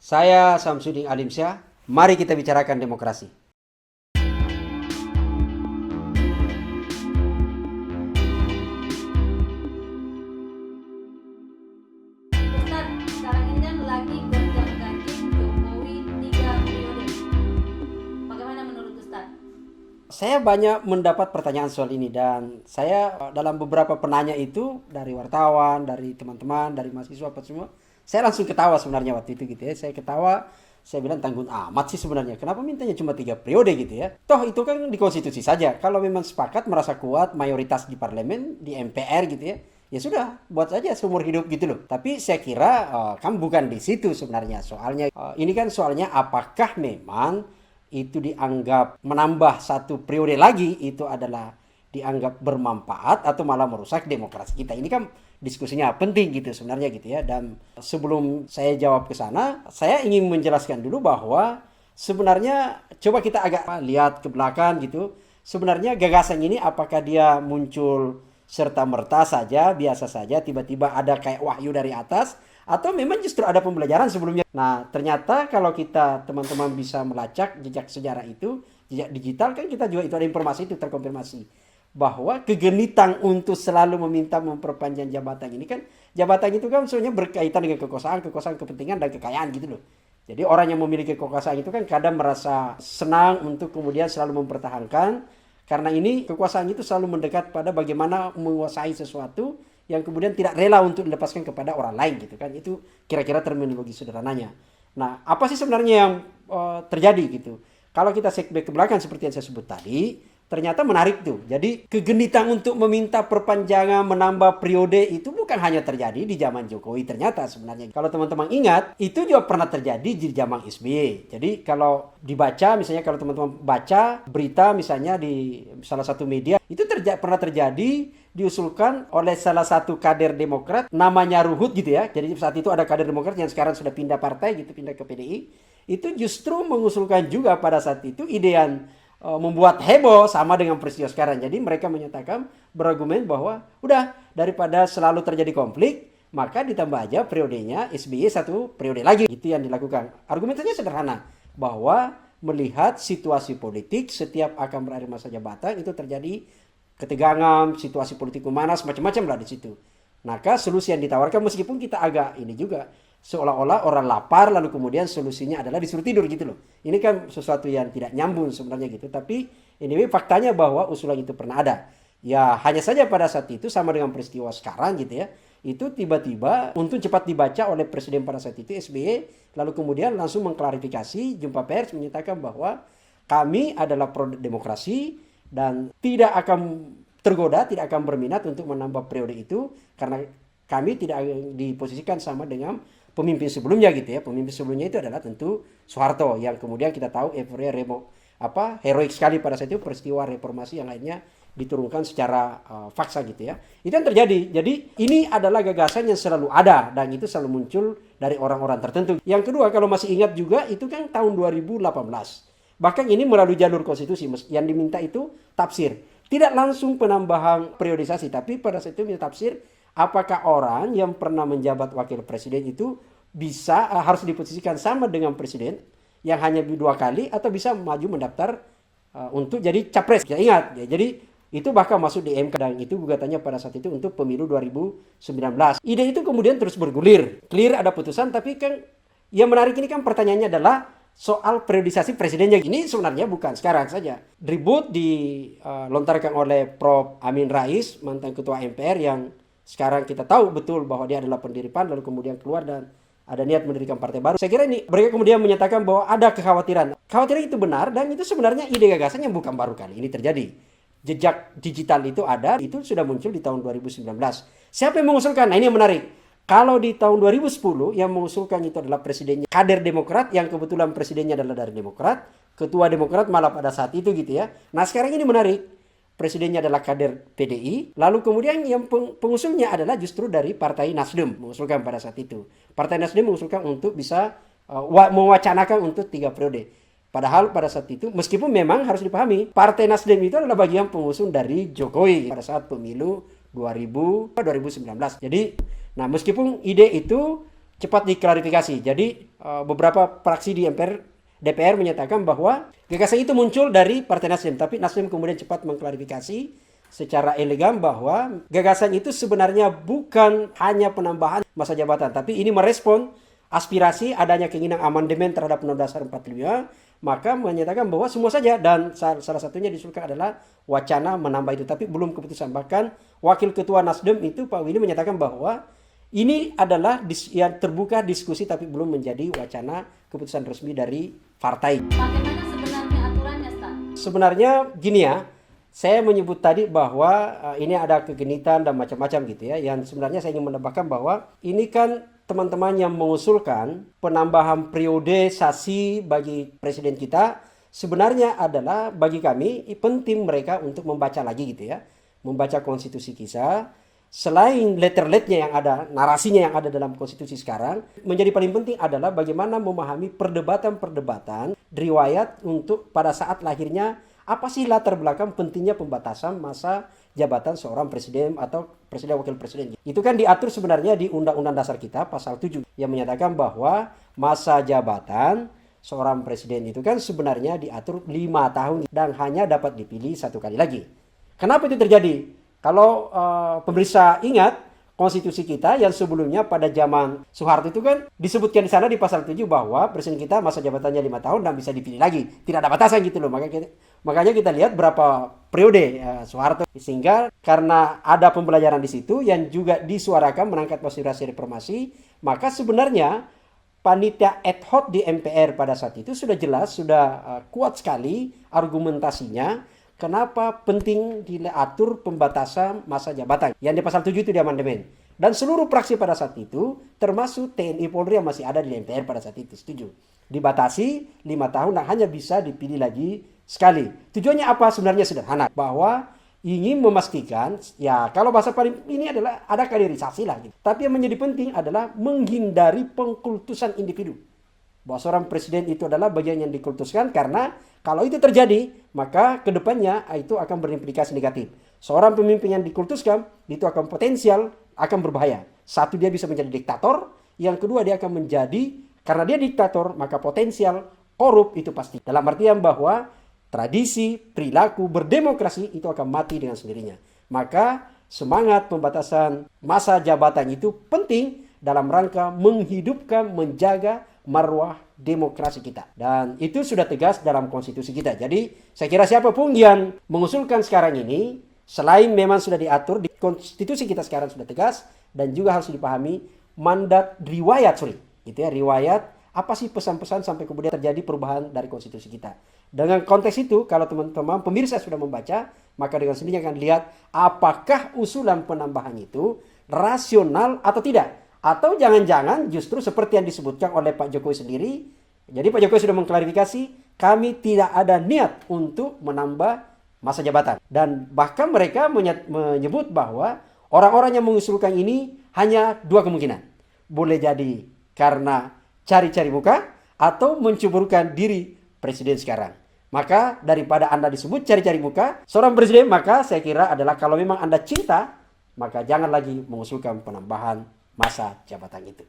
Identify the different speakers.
Speaker 1: Saya Samsudin Alimsyah, mari kita bicarakan demokrasi.
Speaker 2: Ustadz, sekarang ini kan lagi gonjang-ganjing Jokowi 3 periode. Bagaimana menurut Ustadz?
Speaker 1: Saya banyak mendapat pertanyaan soal ini dan saya dalam beberapa penanya itu dari wartawan, dari teman-teman, dari mahasiswa apa semua, saya langsung ketawa sebenarnya waktu itu gitu ya. Saya ketawa, saya bilang tanggung amat sih sebenarnya. Kenapa mintanya cuma 3 periode gitu ya? Toh itu kan di konstitusi saja. Kalau memang sepakat merasa kuat mayoritas di parlemen, di MPR gitu ya. Ya sudah, buat saja seumur hidup gitu loh. Tapi saya kira kan bukan di situ sebenarnya soalnya. Ini kan soalnya apakah memang itu dianggap menambah 1 periode lagi itu adalah dianggap bermanfaat atau malah merusak demokrasi kita. Ini kan diskusinya penting gitu sebenarnya gitu ya. Dan sebelum saya jawab ke sana, saya ingin menjelaskan dulu bahwa sebenarnya coba kita agak lihat ke belakang gitu. Sebenarnya gagasan ini apakah dia muncul serta merta saja, biasa saja, tiba-tiba ada kayak wahyu dari atas, atau memang justru ada pembelajaran sebelumnya. Nah, ternyata kalau kita teman-teman bisa melacak jejak sejarah itu, jejak digital kan kita juga itu ada informasi itu terkonfirmasi bahwa kegenitan untuk selalu meminta memperpanjang jabatan ini kan, jabatan itu kan sebenarnya berkaitan dengan kekuasaan kepentingan dan kekayaan gitu loh. Jadi orang yang memiliki kekuasaan itu kan kadang merasa senang untuk kemudian selalu mempertahankan, karena ini kekuasaan itu selalu mendekat pada bagaimana menguasai sesuatu yang kemudian tidak rela untuk dilepaskan kepada orang lain gitu kan. Itu kira-kira terminologi sederhananya. Nah, apa sih sebenarnya yang terjadi gitu? Kalau kita setback ke belakang seperti yang saya sebut tadi, ternyata menarik tuh. Jadi kegenitan untuk meminta perpanjangan menambah periode itu bukan hanya terjadi di zaman Jokowi ternyata sebenarnya. Kalau teman-teman ingat, itu juga pernah terjadi di zaman SBY. Jadi kalau dibaca misalnya, kalau teman-teman baca berita misalnya di salah satu media, itu pernah terjadi diusulkan oleh salah satu kader Demokrat namanya Ruhut gitu ya. Jadi saat itu ada kader Demokrat yang sekarang sudah pindah partai gitu, pindah ke PDI. Itu justru mengusulkan juga pada saat itu ide yang membuat heboh sama dengan peristiwa sekarang. Jadi mereka menyatakan berargumen bahwa udah daripada selalu terjadi konflik, maka ditambah aja periodenya SBY 1 periode lagi. Itu yang dilakukan. Argumentasinya sederhana bahwa melihat situasi politik setiap akan berakhir masa jabatan itu terjadi ketegangan, situasi politik memanas, macam-macam lah di situ. Maka solusi yang ditawarkan meskipun kita agak ini juga seolah-olah orang lapar lalu kemudian solusinya adalah disuruh tidur gitu loh. Ini kan sesuatu yang tidak nyambung sebenarnya gitu. Tapi anyway faktanya bahwa usulan itu pernah ada. Ya hanya saja pada saat itu sama dengan peristiwa sekarang gitu ya. Itu tiba-tiba untuk cepat dibaca oleh presiden pada saat itu SBY lalu kemudian langsung mengklarifikasi jumpa pers menyatakan bahwa kami adalah pro demokrasi dan tidak akan tergoda, tidak akan berminat untuk menambah periode itu karena kami tidak diposisikan sama dengan pemimpin sebelumnya gitu ya. Pemimpin sebelumnya itu adalah tentu Soeharto yang kemudian kita tahu heroik sekali pada saat itu peristiwa reformasi yang lainnya diturunkan secara faksa gitu ya. Itu yang terjadi. Jadi ini adalah gagasan yang selalu ada dan itu selalu muncul dari orang-orang tertentu. Yang kedua kalau masih ingat juga itu kan tahun 2018. Bahkan ini melalui jalur konstitusi yang diminta itu tafsir. Tidak langsung penambahan periodisasi tapi pada saat itu minta tafsir apakah orang yang pernah menjabat wakil presiden itu bisa harus diposisikan sama dengan presiden yang hanya 2 kali atau bisa maju mendaftar untuk jadi capres. Ya, ingat ya, jadi itu bahkan masuk di MK dan itu gugatannya pada saat itu untuk pemilu 2019. Ide itu kemudian terus bergulir. Clear ada putusan tapi kan yang menarik ini kan pertanyaannya adalah soal periodisasi presidennya. Ini sebenarnya bukan sekarang saja. Ribut dilontarkan oleh Prof. Amin Rais, mantan ketua MPR yang sekarang kita tahu betul bahwa dia adalah pendiri PAN lalu kemudian keluar dan ada niat mendirikan partai baru. Saya kira ini mereka kemudian menyatakan bahwa ada kekhawatiran. Kekhawatiran itu benar dan itu sebenarnya ide gagasan yang bukan baru kali ini terjadi. Jejak digital itu ada, itu sudah muncul di tahun 2019. Siapa yang mengusulkan? Nah ini yang menarik. Kalau di tahun 2010 yang mengusulkan itu adalah presidennya kader Demokrat yang kebetulan presidennya adalah dari Demokrat, ketua Demokrat malah pada saat itu gitu ya. Nah sekarang ini menarik. Presidennya adalah kader PDI, lalu kemudian yang pengusulnya adalah justru dari Partai Nasdem mengusulkan pada saat itu. Partai Nasdem mengusulkan untuk bisa mewacanakan untuk 3 periode. Padahal pada saat itu, meskipun memang harus dipahami, Partai Nasdem itu adalah bagian pengusung dari Jokowi pada saat pemilu 2019. Jadi, nah meskipun ide itu cepat diklarifikasi. Jadi beberapa fraksi di DPR menyatakan bahwa gagasan itu muncul dari Partai Nasdem, tapi Nasdem kemudian cepat mengklarifikasi secara elegan bahwa gagasan itu sebenarnya bukan hanya penambahan masa jabatan, tapi ini merespon aspirasi adanya keinginan amandemen terhadap Undang-Undang Dasar 45, maka menyatakan bahwa semua saja, dan salah satunya diusulkan adalah wacana menambah itu, tapi belum keputusan. Bahkan Wakil Ketua Nasdem itu Pak Willy menyatakan bahwa ini adalah yang terbuka diskusi tapi belum menjadi wacana keputusan resmi dari partai.
Speaker 2: Bagaimana sebenarnya aturannya, Stan?
Speaker 1: Sebenarnya gini ya, saya menyebut tadi bahwa ini ada kegenitan dan macam-macam gitu ya. Yang sebenarnya saya ingin menambahkan bahwa ini kan teman-teman yang mengusulkan penambahan periodisasi bagi presiden kita sebenarnya adalah bagi kami penting mereka untuk membaca lagi gitu ya. Membaca konstitusi kita. Selain letter-letternya yang ada, narasinya yang ada dalam konstitusi sekarang, menjadi paling penting adalah bagaimana memahami perdebatan-perdebatan riwayat untuk pada saat lahirnya apa sih latar belakang pentingnya pembatasan masa jabatan seorang presiden atau presiden wakil presiden. Itu kan diatur sebenarnya di Undang-Undang Dasar kita pasal 7 yang menyatakan bahwa masa jabatan seorang presiden itu kan sebenarnya diatur 5 tahun dan hanya dapat dipilih 1 kali lagi. Kenapa itu terjadi? Kalau pemirsa ingat konstitusi kita yang sebelumnya pada zaman Soeharto itu kan disebutkan di sana di pasal 7 bahwa presiden kita masa jabatannya 5 tahun dan bisa dipilih lagi. Tidak ada batasan gitu loh. Makanya kita lihat berapa periode Soeharto. Sehingga karena ada pembelajaran di situ yang juga disuarakan menangkap aspirasi reformasi, maka sebenarnya panitia ad hoc di MPR pada saat itu sudah jelas, sudah kuat sekali argumentasinya. Kenapa penting diatur pembatasan masa jabatan yang di pasal 7 itu di amandemen. Dan seluruh fraksi pada saat itu, termasuk TNI Polri yang masih ada di MPR pada saat itu, setuju. Dibatasi 5 tahun dan hanya bisa dipilih lagi sekali. Tujuannya apa? Sebenarnya sederhana. Bahwa ingin memastikan, ya kalau bahasa paling ini adalah ada kaderisasi lah. Gitu. Tapi yang menjadi penting adalah menghindari pengkultusan individu. Bahwa seorang presiden itu adalah bagian yang dikultuskan karena kalau itu terjadi, maka kedepannya itu akan berimplikasi negatif. Seorang pemimpin yang dikultuskan, itu akan potensial, akan berbahaya. Satu, dia bisa menjadi diktator. Yang kedua, dia akan menjadi, karena dia diktator, maka potensial korup itu pasti. Dalam artian bahwa tradisi, perilaku, berdemokrasi itu akan mati dengan sendirinya. Maka semangat pembatasan masa jabatan itu penting dalam rangka menghidupkan, menjaga marwah demokrasi kita. Dan itu sudah tegas dalam konstitusi kita. Jadi saya kira siapapun yang mengusulkan sekarang ini, selain memang sudah diatur di konstitusi kita sekarang sudah tegas, dan juga harus dipahami mandat riwayat, riwayat apa sih pesan-pesan sampai kemudian terjadi perubahan dari konstitusi kita. Dengan konteks itu, kalau teman-teman pemirsa sudah membaca, maka dengan sendirinya akan lihat apakah usulan penambahan itu rasional atau tidak. Atau jangan-jangan justru seperti yang disebutkan oleh Pak Jokowi sendiri. Jadi Pak Jokowi sudah mengklarifikasi, kami tidak ada niat untuk menambah masa jabatan. Dan bahkan mereka menyebut bahwa orang-orang yang mengusulkan ini hanya 2 kemungkinan. Boleh jadi karena cari-cari muka atau menceburkan diri presiden sekarang. Maka daripada Anda disebut cari-cari muka seorang presiden, maka saya kira adalah kalau memang Anda cinta, maka jangan lagi mengusulkan penambahan masa jabatan itu.